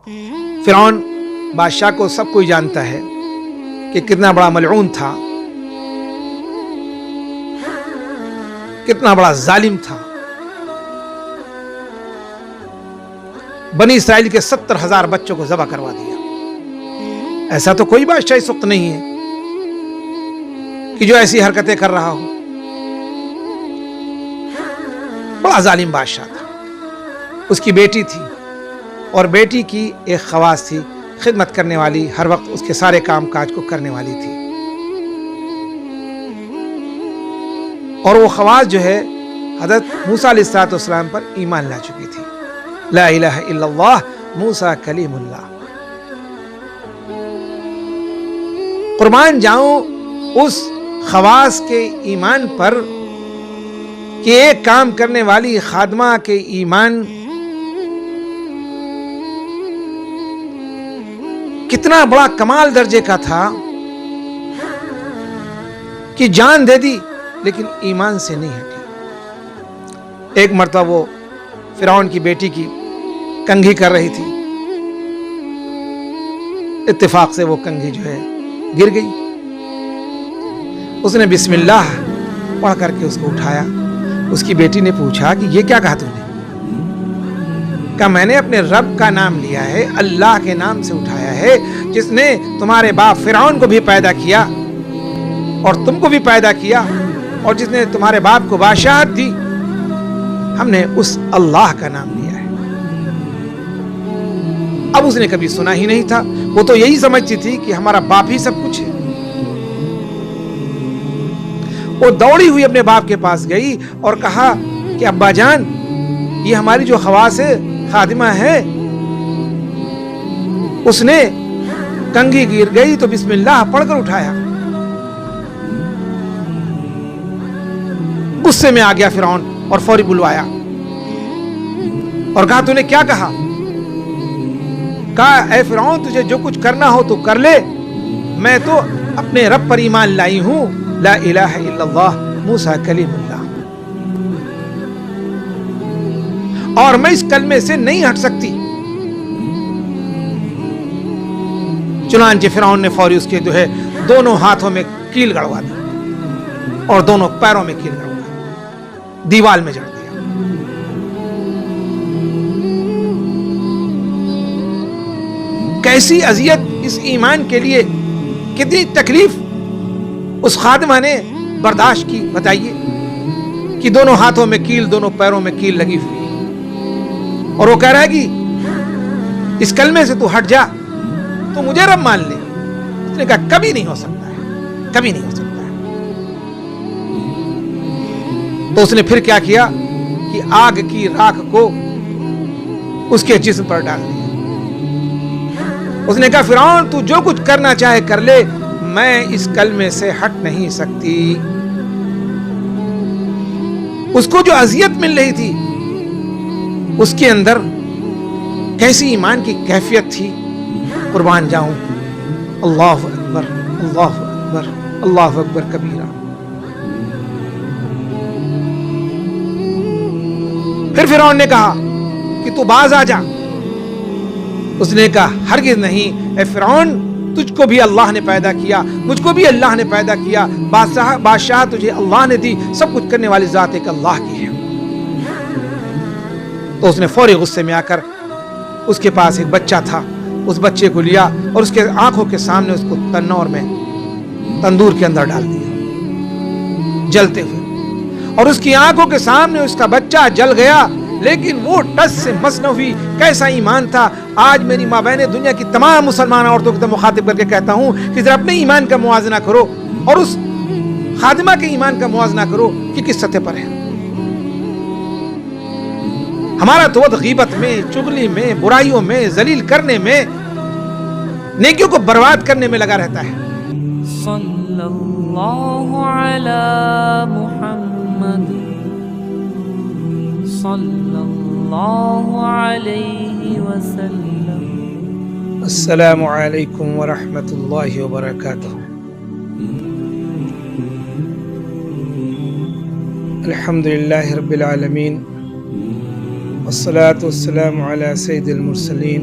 فرعون بادشاہ کو سب کوئی جانتا ہے کہ کتنا بڑا ملعون تھا، کتنا بڑا ظالم تھا. بنی اسرائیل کے 70,000 بچوں کو ذبح کروا دیا. ایسا تو کوئی بادشاہ اس وقت نہیں ہے کہ جو ایسی حرکتیں کر رہا ہو. بڑا ظالم بادشاہ تھا. اس کی بیٹی تھی اور بیٹی کی ایک خواص تھی، خدمت کرنے والی، ہر وقت اس کے سارے کام کاج کو کرنے والی تھی. اور وہ خواص جو ہے حضرت موسیٰ علیہ السلام پر ایمان لا چکی تھی. لا الہ الا اللہ موسیٰ کلیم اللہ. قربان جاؤں اس خواص کے ایمان پر کہ ایک کام کرنے والی خادمہ کے ایمان کتنا بڑا کمال درجے کا تھا کہ جان دے دی لیکن ایمان سے نہیں ہٹی. ایک مرتبہ وہ فرعون کی بیٹی کی کنگھی کر رہی تھی. اتفاق سے وہ کنگھی جو ہے گر گئی. اس نے بسم اللہ پڑھ کر کے اس کو اٹھایا. اس کی بیٹی نے پوچھا کہ یہ کیا کہا تم نے؟ کہا میں نے اپنے رب کا نام لیا ہے، اللہ کے نام سے اٹھایا ہے، جس نے تمہارے باپ فرعون کو بھی پیدا کیا اور تم کو بھی پیدا کیا اور جس نے تمہارے باپ کو بادشاہت دی. ہم نے اس اللہ کا نام لیا ہے. اب اس نے کبھی سنا ہی نہیں تھا. وہ تو یہی سمجھتی تھی کہ ہمارا باپ ہی سب کچھ ہے. وہ دوڑی ہوئی اپنے باپ کے پاس گئی اور کہا کہ ابا جان، یہ ہماری جو خواص ہے، خادمہ ہے، اس نے کنگھی گر گئی تو بسم اللہ پڑھ کر اٹھایا. غصے میں آ گیا فرعون اور فوری بلوایا اور کہا تو نے کیا کہا؟ کہا اے فرعون تجھے جو کچھ کرنا ہو تو کر لے، میں تو اپنے رب پر ایمان لائی ہوں، لا الہ الا اللہ موسیٰ کلیم اللہ، اور میں اس کلمے سے نہیں ہٹ سکتی. چنانچہ فرعون نے فوری اس کے جو ہے دونوں ہاتھوں میں کیل گڑوا دی اور دونوں پیروں میں کیل گڑوا دی، دیوال میں جڑ دیا. کیسی اذیت اس ایمان کے لیے، کتنی تکلیف اس خادمہ نے برداشت کی. بتائیے کہ دونوں ہاتھوں میں کیل، دونوں پیروں میں کیل لگی ہوئی اور وہ کہہ رہا ہے کہ اس کلمے سے تو ہٹ جا، تو مجھے رب مان لے. اس نے کہا کبھی نہیں ہو سکتا ہے، کبھی نہیں ہو سکتا ہے. تو اس نے پھر کیا کیا کہ آگ کی راکھ کو اس کے جسم پر ڈال دیا. اس نے کہا فرعون تو جو کچھ کرنا چاہے کر لے، میں اس کلمے سے ہٹ نہیں سکتی. اس کو جو اذیت مل رہی تھی اس کے اندر کیسی ایمان کی کیفیت تھی. قربان جاؤں. اللہ اکبر، اللہ اکبر، اللہ اکبر کبیرہ. پھر فرعون نے کہا کہ تو باز آ جا. اس نے کہا ہرگز نہیں اے فرعون، تجھ کو بھی اللہ نے پیدا کیا، مجھ کو بھی اللہ نے پیدا کیا. بادشاہ تجھے اللہ نے دی، سب کچھ کرنے والی ذات ایک اللہ کی ہے. تو اس نے فوری غصے میں آ کر، اس کے پاس ایک بچہ تھا، اس بچے کو لیا اور اس کے آنکھوں کے سامنے اس کو تندور کے اندر ڈال دیا جلتے ہوئے. اور اس کی آنکھوں کے سامنے اس کا بچہ جل گیا، لیکن وہ ٹس سے مس نہ ہوئی. کیسا ایمان تھا. آج میری ماں بہنیں دنیا کی تمام مسلمان عورتوں کو مخاطب کر کے کہتا ہوں کہ ذرا اپنے ایمان کا موازنہ کرو اور اس خادمہ کے ایمان کا موازنہ کرو کہ کس سطح پر ہے. ہمارا تو غیبت میں، چغلی میں، برائیوں میں، ذلیل کرنے میں، نیکیوں کو برباد کرنے میں لگا رہتا ہے. صلی اللہ علی محمد صلی اللہ علیہ وسلم. السلام علیکم ورحمۃ اللہ وبرکاتہ. الحمد للہ رب العالمین والصلاة والسلام علی سید المرسلین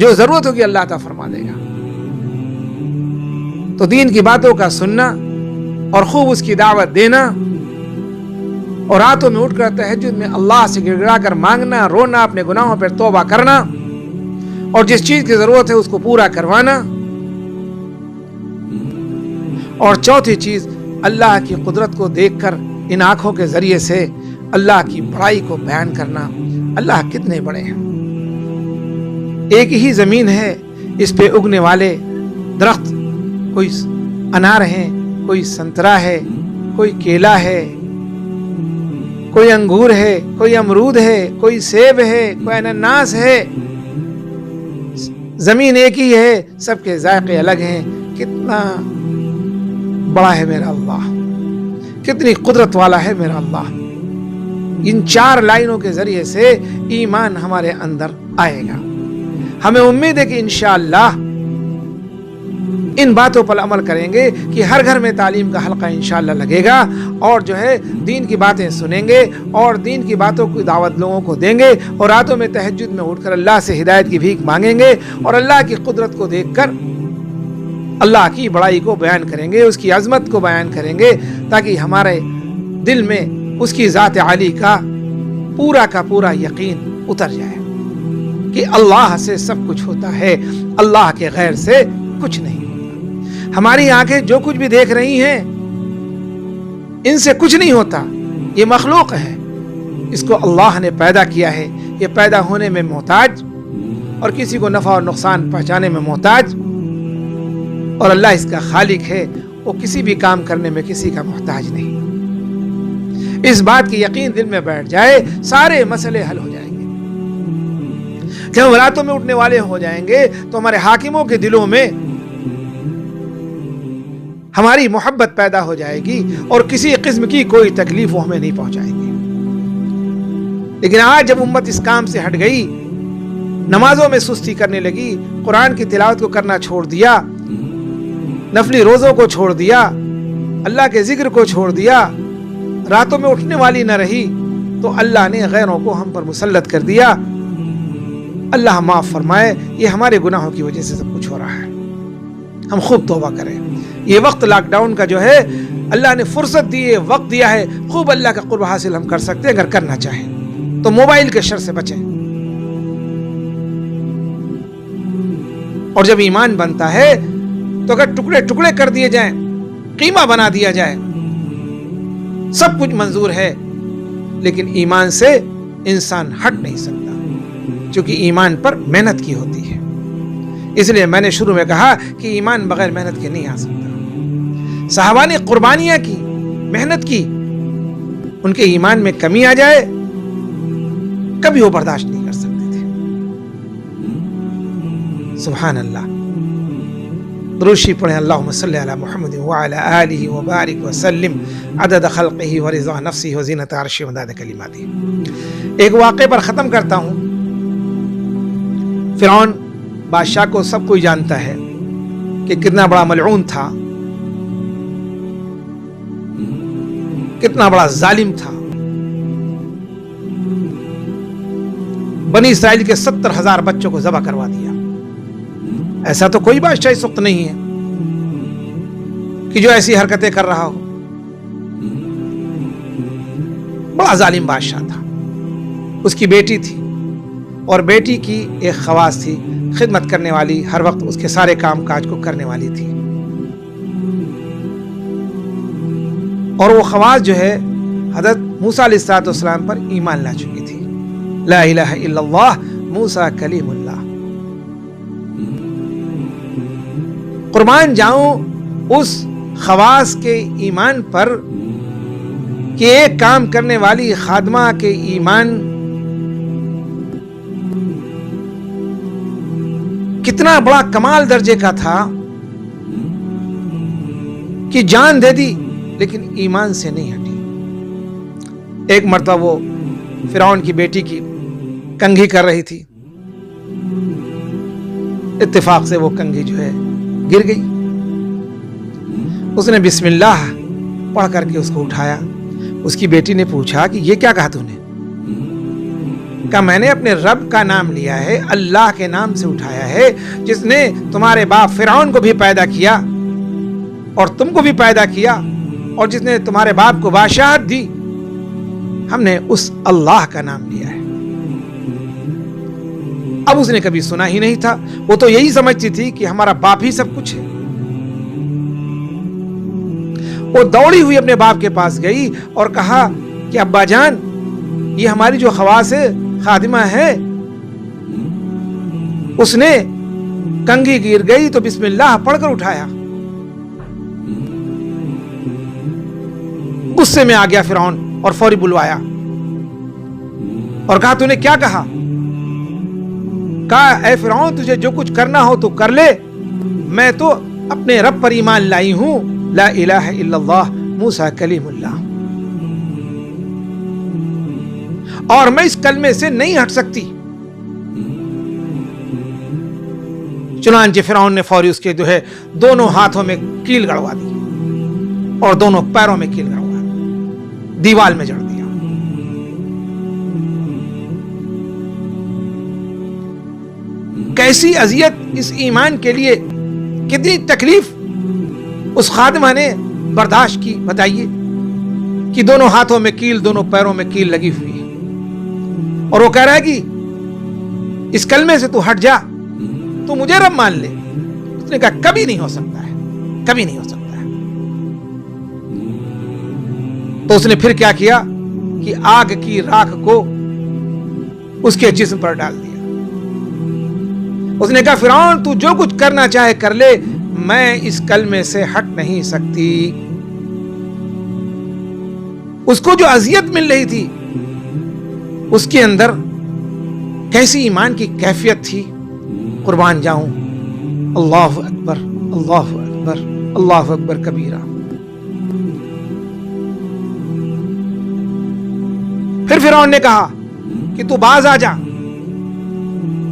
جو ضرورت ہوگی اللہ عطا فرما دے گا. تو دین کی باتوں کا سننا اور خوب اس کی دعوت دینا اور راتوں میں اٹھ کر تہجد میں اللہ سے گڑ گڑا کر مانگنا، رونا، اپنے گناہوں پر توبہ کرنا اور جس چیز کی ضرورت ہے اس کو پورا کروانا. اور چوتھی چیز، اللہ کی قدرت کو دیکھ کر ان آنکھوں کے ذریعے سے اللہ کی بڑائی کو بیان کرنا. اللہ کتنے بڑے ہیں. ایک ہی زمین ہے، اس پہ اگنے والے درخت، کوئی انار ہے، کوئی سنترا ہے، کوئی کیلا ہے، کوئی انگور ہے، کوئی امرود ہے، کوئی سیب ہے، کوئی انناس ہے. زمین ایک ہی ہے، سب کے ذائقے الگ ہیں. کتنا بڑا ہے میرا اللہ، کتنی قدرت والا ہے میرا اللہ. ان 4 لائنوں کے ذریعے سے ایمان ہمارے اندر آئے گا. ہمیں امید ہے کہ انشاءاللہ ان باتوں پر عمل کریں گے کہ ہر گھر میں تعلیم کا حلقہ انشاءاللہ لگے گا اور جو ہے دین کی باتیں سنیں گے اور دین کی باتوں کی دعوت لوگوں کو دیں گے اور راتوں میں تہجد میں اٹھ کر اللہ سے ہدایت کی بھیک مانگیں گے اور اللہ کی قدرت کو دیکھ کر اللہ کی بڑائی کو بیان کریں گے، اس کی عظمت کو بیان کریں گے تاکہ ہمارے دل میں اس کی ذات عالی کا پورا یقین اتر جائے کہ اللہ سے سب کچھ ہوتا ہے، اللہ کے غیر سے کچھ نہیں ہوتا. ہماری آنکھیں جو کچھ بھی دیکھ رہی ہیں ان سے کچھ نہیں ہوتا، یہ مخلوق ہے، اس کو اللہ نے پیدا کیا ہے. یہ پیدا ہونے میں محتاج اور کسی کو نفع اور نقصان پہنچانے میں محتاج، اور اللہ اس کا خالق ہے، وہ کسی بھی کام کرنے میں کسی کا محتاج نہیں. اس بات کی یقین دل میں بیٹھ جائے، سارے مسئلے حل ہو جائیں گے. جب ہم راتوں میں اٹھنے والے ہو جائیں گے تو ہمارے حاکموں کے دلوں میں ہماری محبت پیدا ہو جائے گی اور کسی قسم کی کوئی تکلیف وہ ہمیں نہیں پہنچائیں گے. لیکن آج جب امت اس کام سے ہٹ گئی، نمازوں میں سستی کرنے لگی، قرآن کی تلاوت کو کرنا چھوڑ دیا، نفلی روزوں کو چھوڑ دیا، اللہ کے ذکر کو چھوڑ دیا، راتوں میں اٹھنے والی نہ رہی، تو اللہ نے غیروں کو ہم پر مسلط کر دیا. اللہ معاف فرمائے، یہ ہمارے گناہوں کی وجہ سے سب کچھ ہو رہا ہے. ہم خوب توبہ کریں. یہ وقت لاک ڈاؤن کا جو ہے اللہ نے فرصت دی ہے، وقت دیا ہے، خوب اللہ کا قرب حاصل ہم کر سکتے ہیں. اگر کرنا چاہیں تو موبائل کے شر سے بچیں. اور جب ایمان بنتا ہے تو اگر ٹکڑے ٹکڑے کر دیے جائیں، قیمہ بنا دیا جائے، سب کچھ منظور ہے، لیکن ایمان سے انسان ہٹ نہیں سکتا کیونکہ ایمان پر محنت کی ہوتی ہے. اس لیے میں نے شروع میں کہا کہ ایمان بغیر محنت کے نہیں آ سکتا. صحابہ نے قربانیاں کی، محنت کی، ان کے ایمان میں کمی آ جائے کبھی وہ برداشت نہیں کر سکتے تھے. سبحان اللہ. دروشی پڑھیں. اللہم صلی علی محمد وعلی آلہ وبارک وسلم عدد خلقہ ورضا نفسہ وزینت عرشہ ومداد کلماتہ. ایک واقعے پر ختم کرتا ہوں. فرعون بادشاہ کو سب کوئی جانتا ہے کہ کتنا بڑا ملعون تھا، کتنا بڑا ظالم تھا. بنی اسرائیل کے 70,000 بچوں کو ذبح کروا دیا. ایسا تو کوئی بادشاہ اس وقت نہیں ہے کہ جو ایسی حرکتیں کر رہا ہو. بڑا ظالم بادشاہ تھا. اس کی بیٹی تھی اور بیٹی کی ایک خواص تھی، خدمت کرنے والی، ہر وقت اس کے سارے کام کاج کو کرنے والی تھی. اور وہ خواص جو ہے حضرت موسیٰ علیہ السلام پر ایمان لا چکی تھی. لا الہ الا اللہ موسیٰ کلیم اللہ. قربان جاؤں اس خواص کے ایمان پر کہ ایک کام کرنے والی خادمہ کے ایمان کتنا بڑا کمال درجے کا تھا کہ جان دے دی لیکن ایمان سے نہیں ہٹی. ایک مرتبہ وہ فرعون کی بیٹی کی کنگھی کر رہی تھی. اتفاق سے وہ کنگھی جو ہے گر گئی. اس نے بسم اللہ پڑھ کر کے اس کو اٹھایا. اس کی بیٹی نے پوچھا کہ یہ کیا کہا تو نے؟ کہ میں نے اپنے رب کا نام لیا ہے، اللہ کے نام سے اٹھایا ہے، جس نے تمہارے باپ فرعون کو بھی پیدا کیا اور تم کو بھی پیدا کیا، اور جس نے تمہارے باپ کو بادشاہت دی، ہم نے اس اللہ کا نام لیا ہے۔ اب اس نے کبھی سنا ہی نہیں تھا، وہ تو یہی سمجھتی تھی کہ ہمارا باپ ہی سب کچھ ہے۔ وہ دوڑی ہوئی اپنے باپ کے پاس گئی اور کہا کہ ابا جان، یہ ہماری جو خواص خادمہ ہے، اس نے کنگھی گر گئی تو بسم اللہ پڑھ کر اٹھایا۔ غصے میں آ گیا فرعون اور فوری بلوایا اور کہا تو نے کیا کہا؟ کہا اے فرعون، تجھے جو کچھ کرنا ہو تو کر لے، میں تو اپنے رب پر ایمان لائی ہوں، لا الہ الا اللہ موسیٰ کلیم اللہ، اور میں اس کلمے سے نہیں ہٹ سکتی۔ چنانچہ فرعون نے فوری اس کے دونوں ہاتھوں میں کیل گڑوا دی اور دونوں پیروں میں کیل گڑوا دیوال میں جڑ دیا۔ کیسی اذیت اس ایمان کے لیے، کتنی تکلیف اس خادمہ نے برداشت کی، بتائیے کہ دونوں ہاتھوں میں کیل، دونوں پیروں میں کیل لگی ہوئی ہے، اور وہ کہہ رہا ہے کہ اس کلمے سے تو ہٹ جا، تو مجھے رب مان لے۔ اس نے کہا کبھی نہیں ہو سکتا ہے، کبھی نہیں ہو سکتا ہے۔ تو اس نے پھر کیا کیا کہ آگ کی راکھ کو اس کے جسم پر ڈال دیا۔ اس نے کہا فرعون، تو جو کچھ کرنا چاہے کر لے، میں اس کلمے سے ہٹ نہیں سکتی۔ اس کو جو اذیت مل رہی تھی، اس کے اندر کیسی ایمان کی کیفیت تھی، قربان جاؤں۔ اللہ اکبر، اللہ اکبر، اللہ اکبر کبیرہ۔ پھر فرعون نے کہا کہ تو باز آ جا۔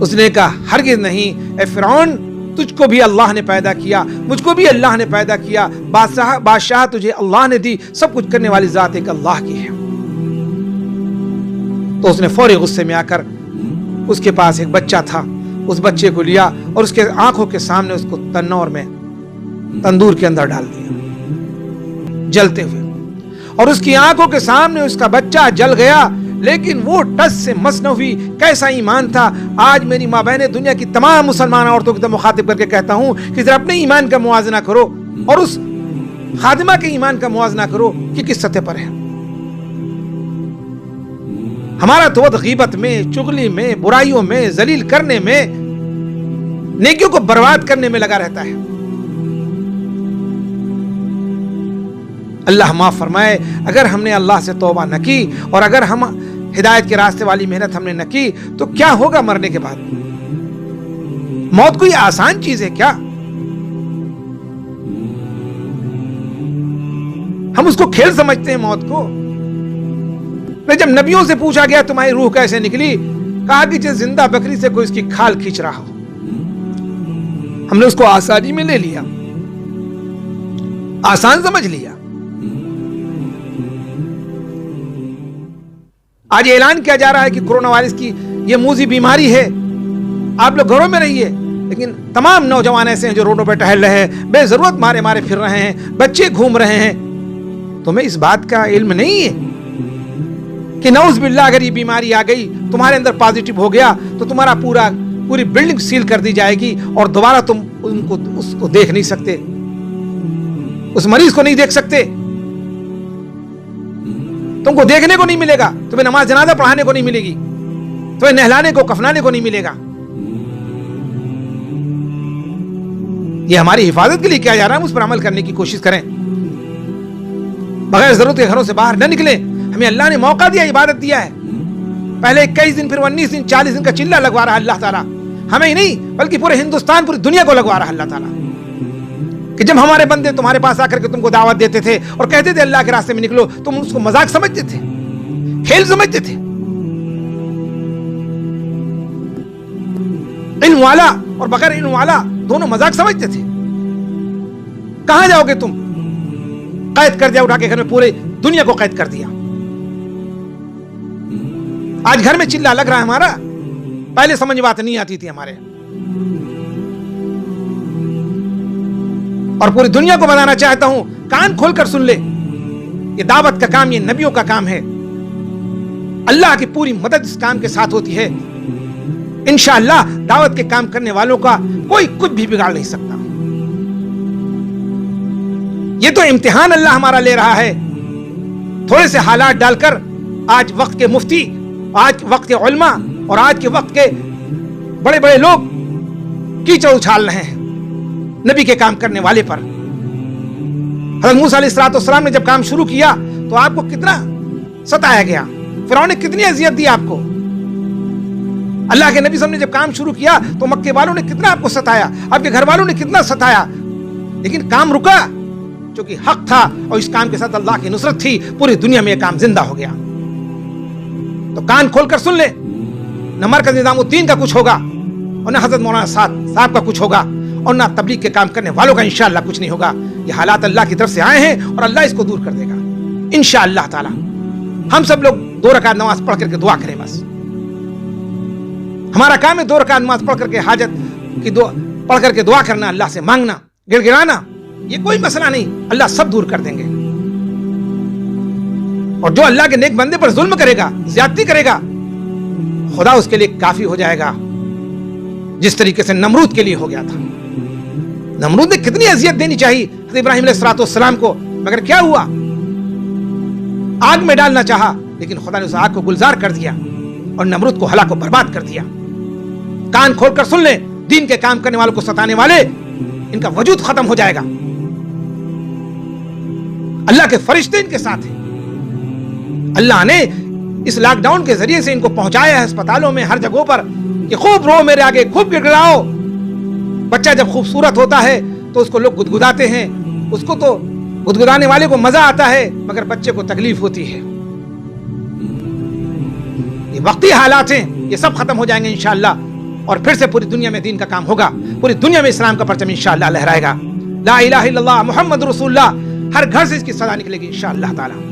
اس نے کہا ہرگز نہیں، اے فرعون، تجھ کو بھی اللہ نے پیدا کیا، مجھ کو بھی اللہ نے پیدا کیا، بادشاہ تجھے اللہ نے دی، سب کچھ کرنے والی ذات ایک اللہ کی ہے۔ تو اس نے فوری غصے میں آ کر، اس کے پاس ایک بچہ تھا، اس بچے کو لیا اور اس کے آنکھوں کے سامنے اس کو تندور کے اندر ڈال دیا جلتے ہوئے، اور اس کی آنکھوں کے سامنے اس کا بچہ جل گیا، لیکن وہ ٹس سے مس نہ ہوئی۔ کیسا ایمان تھا! آج میری ماں بہنیں، دنیا کی تمام مسلمان عورتوں کی طرف مخاطب کر کے کہتا ہوں کہ ذرا اپنے ایمان کا موازنہ کرو اور اس خادمہ کے ایمان کا موازنہ کرو کہ کس سطح پر ہے۔ ہمارا تو غیبت میں، چغلی میں، برائیوں میں، ذلیل کرنے میں، نیکیوں کو برباد کرنے میں لگا رہتا ہے۔ اللہ معاف فرمائے، اگر ہم نے اللہ سے توبہ نہ کی اور اگر ہم ہدایت کے راستے والی محنت ہم نے نہ کی تو کیا ہوگا مرنے کے بعد؟ موت کوئی آسان چیز ہے کیا؟ ہم اس کو کھیل سمجھتے ہیں موت کو۔ جب نبیوں سے پوچھا گیا تمہاری روح کیسے نکلی، کہا کہ جس زندہ بکری سے کوئی اس کی کھال کھینچ رہا ہو۔ ہم نے اس کو آسانی میں لے لیا، آسان سمجھ لیا۔ آج اعلان کیا جا رہا ہے کہ کورونا وائرس کی یہ موذی بیماری ہے، آپ لوگ گھروں میں رہیے، لیکن تمام نوجوان ایسے ہیں جو روڈوں پہ ٹہل رہے ہیں، بے ضرورت مارے مارے پھر رہے ہیں، بچے گھوم رہے ہیں۔ تمہیں اس بات کا علم نہیں ہے کہ نعوذ باللہ اگر یہ بیماری آ گئی، تمہارے اندر پازیٹو ہو گیا تو تمہارا پوری بلڈنگ سیل کر دی جائے گی اور دوبارہ تم اس کو دیکھ نہیں سکتے، اس مریض کو نہیں دیکھ سکتے، تم کو دیکھنے کو نہیں ملے گا، تمہیں نماز جنازہ پڑھانے کو نہیں ملے گی، تمہیں نہلانے کو کفنانے کو نہیں ملے گا۔ یہ ہماری حفاظت کے لیے کیا جا رہا ہے، ہم اس پر عمل کرنے کی کوشش کریں، بغیر ضرورت کے گھروں سے باہر نہ نکلیں۔ ہمیں اللہ نے موقع دیا، عبادت دیا ہے، پہلے 21 دن، پھر 19 دن، 40 دن کا چلہ لگوا رہا ہے اللہ تعالیٰ، ہمیں ہی نہیں بلکہ پورے ہندوستان، پوری دنیا کو لگوا رہا ہے اللہ تعالیٰ، کہ جب ہمارے بندے تمہارے پاس آ کر کے تم کو دعوت دیتے تھے اور کہتے تھے اللہ کے راستے میں نکلو، تم اس کو مذاق سمجھتے تھے، کھیل سمجھتے تھے۔ علم والا اور بغیر علم والا دونوں مذاق سمجھتے تھے۔ کہاں جاؤ گے تم؟ قید کر دیا، اٹھا کے گھر میں پورے دنیا کو قید کر دیا۔ آج گھر میں چلا لگ رہا ہے ہمارا، پہلے سمجھ بات نہیں آتی تھی ہمارے. اور پوری دنیا کو بتانا چاہتا ہوں، کان کھول کر سن لے، یہ دعوت کا کام یہ نبیوں کا کام ہے. اللہ کی پوری مدد اس کام کے ساتھ ہوتی ہے. انشاءاللہ دعوت کے کام کرنے والوں کا کوئی کچھ بھی بگاڑ نہیں سکتا. یہ تو امتحان اللہ ہمارا لے رہا ہے. تھوڑے سے حالات ڈال کر آج وقت کے مفتی، آج وقت کے علماء اور آج کے وقت کے بڑے بڑے لوگ کیچڑ اچھال رہے ہیں نبی کے کام کرنے والے پر. حضرت موسیٰ علیہ السلام نے جب کام شروع کیا تو آپ کو کتنا ستایا گیا، فرعون نے کتنی اذیت دی آپ کو. اللہ کے نبی صلی اللہ علیہ وسلم نے جب کام شروع کیا تو مکے والوں نے کتنا آپ کو ستایا، آپ کے گھر والوں نے کتنا ستایا، لیکن کام رکا چونکہ حق تھا اور اس کام کے ساتھ اللہ کی نصرت تھی. پوری دنیا میں یہ کام زندہ ہو گیا. تو کان کھول کر سن لے، نہ مرکز نظام الدین کا کچھ ہوگا اور نہ حضرت مولانا صاحب کا کچھ ہوگا اور نہ تبلیغ کے کام کرنے والوں کا انشاءاللہ کچھ نہیں ہوگا. یہ حالات اللہ کی طرف سے آئے ہیں اور اللہ اس کو دور کر دے گا انشاءاللہ تعالی. ہم سب لوگ 2 رکعت نماز پڑھ کر کے دعا کریں، بس ہمارا کام ہے 2 رکعت نماز پڑھ کر کے حاجت کی دعا پڑھ کر کے دعا کرنا، اللہ سے مانگنا، گڑ گڑانا. یہ کوئی مسئلہ نہیں، اللہ سب دور کر دیں گے. اور جو اللہ کے نیک بندے پر ظلم کرے گا، زیادتی کرے گا، خدا اس کے لیے کافی ہو جائے گا، جس طریقے سے نمرود کے لیے ہو گیا تھا. نمرود نے کتنی اذیت دینی چاہیے حضرت ابراہیم علیہ السلام کو، مگر کیا ہوا؟ آگ میں ڈالنا چاہا لیکن خدا نے اس آگ کو گلزار کر دیا اور نمرود کو ہلاک و برباد کر دیا. کان کھول کر سن لیں، دین کے کام کرنے والوں کو ستانے والے، ان کا وجود ختم ہو جائے گا. اللہ کے فرشتے ان کے ساتھ ہیں. اللہ نے اس لاک ڈاؤن کے ذریعے سے ان کو پہنچایا ہے اسپتالوں میں، ہر جگہوں پر کہ خوب رو میرے آگے، خوب گڑگڑاؤ. بچہ جب خوبصورت ہوتا ہے تو اس کو لوگ گدگداتے ہیں، اس کو تو گدگدانے والے کو مزہ آتا ہے مگر بچے کو تکلیف ہوتی ہے. یہ وقتی حالات ہیں، یہ سب ختم ہو جائیں گے انشاءاللہ اور پھر سے پوری دنیا میں دین کا کام ہوگا. پوری دنیا میں اسلام کا پرچم انشاءاللہ لہرائے گا. لا الہ الا اللہ محمد رسول اللہ. ہر گھر سے اس کی صدا نکلے گی انشاءاللہ تعالی.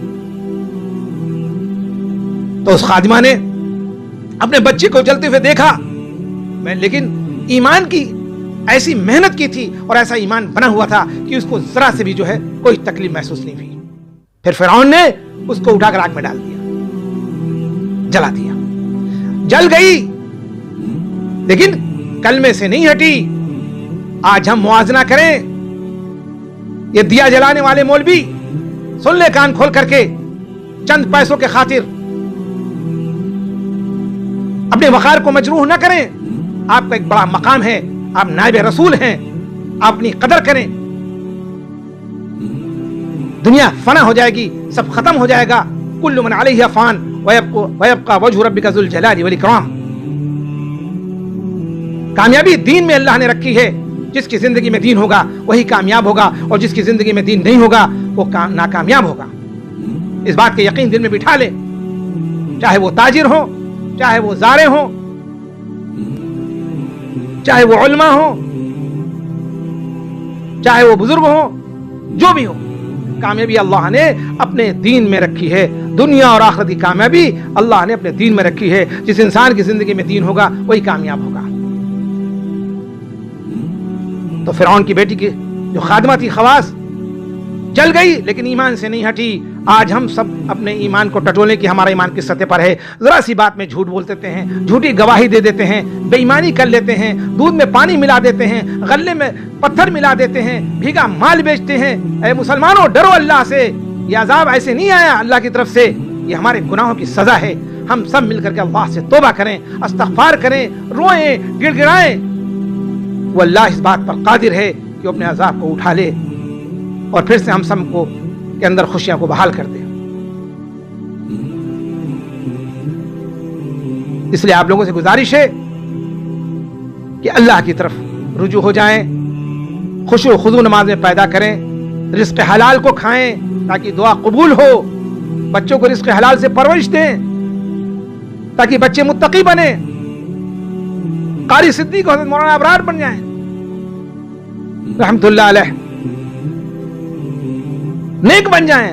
تو اس خادمہ نے اپنے بچے کو جلتے ہوئے دیکھا، لیکن ایمان کی ایسی محنت کی تھی اور ایسا ایمان بنا ہوا تھا کہ اس کو ذرا سے بھی جو ہے کوئی تکلیف محسوس نہیں ہوئی. پھر فرعون نے اس کو اٹھا کر آگ میں ڈال دیا، جلا دیا. جل گئی لیکن کلمے سے نہیں ہٹی. آج ہم موازنہ کریں، یہ دیا جلانے والے مولوی سن لے کان کھول کر کے، چند پیسوں کے خاطر اپنے وقار کو مجروح نہ کریں. آپ کا ایک بڑا مقام ہے، آپ نائب رسول ہیں، آپ اپنی قدر کریں. دنیا فنا ہو جائے گی، سب ختم ہو جائے گا. کل من علیہ فان ویبقى وجہ ربک ذو الجلال والاکرام. کامیابی دین میں اللہ نے رکھی ہے. جس کی زندگی میں دین ہوگا وہی کامیاب ہوگا اور جس کی زندگی میں دین نہیں ہوگا وہ ناکامیاب ہوگا. اس بات کے یقین دل میں بٹھا لے. چاہے وہ تاجر ہو، چاہے وہ زارع ہوں، چاہے وہ علماء ہوں، چاہے وہ بزرگ ہوں، جو بھی ہو، کامیابی اللہ نے اپنے دین میں رکھی ہے. دنیا اور آخرت کی کامیابی اللہ نے اپنے دین میں رکھی ہے. جس انسان کی زندگی میں دین ہوگا وہی کامیاب ہوگا. تو فرعون کی بیٹی کی جو خادمہ تھی خواص جل گئی لیکن ایمان سے نہیں ہٹی. آج ہم سب اپنے ایمان کو ٹٹولنے کی ہمارا ایمان کس سطح پر ہے. ذرا سی بات میں جھوٹ بول دیتے ہیں، جھوٹی گواہی دے دیتے ہیں، بے ایمانی کر لیتے ہیں، دودھ میں پانی ملا دیتے ہیں، غلے میں پتھر ملا دیتے ہیں، بھیگا مال بیچتے ہیں. اے مسلمانوں ڈرو اللہ سے. یہ عذاب ایسے نہیں آیا اللہ کی طرف سے، یہ ہمارے گناہوں کی سزا ہے. ہم سب مل کر کے اللہ سے توبہ کریں، استغفار کریں، روئیں، گڑ گڑائیں. وہ اللہ اس بات پر قادر ہے کہ اپنے عذاب کو اٹھا لے اور پھر سے ہم سب کو کے اندر خوشیاں کو بحال کر دے. اس لیے آپ لوگوں سے گزارش ہے کہ اللہ کی طرف رجوع ہو جائیں، خشوع و خضوع نماز میں پیدا کریں، رزق حلال کو کھائیں تاکہ دعا قبول ہو. بچوں کو رزق حلال سے پرورش دیں تاکہ بچے متقی بنیں، قاری صدیق اور مولانا ابرار بن جائیں رحمت اللہ علیہ، نیک بن جائیں.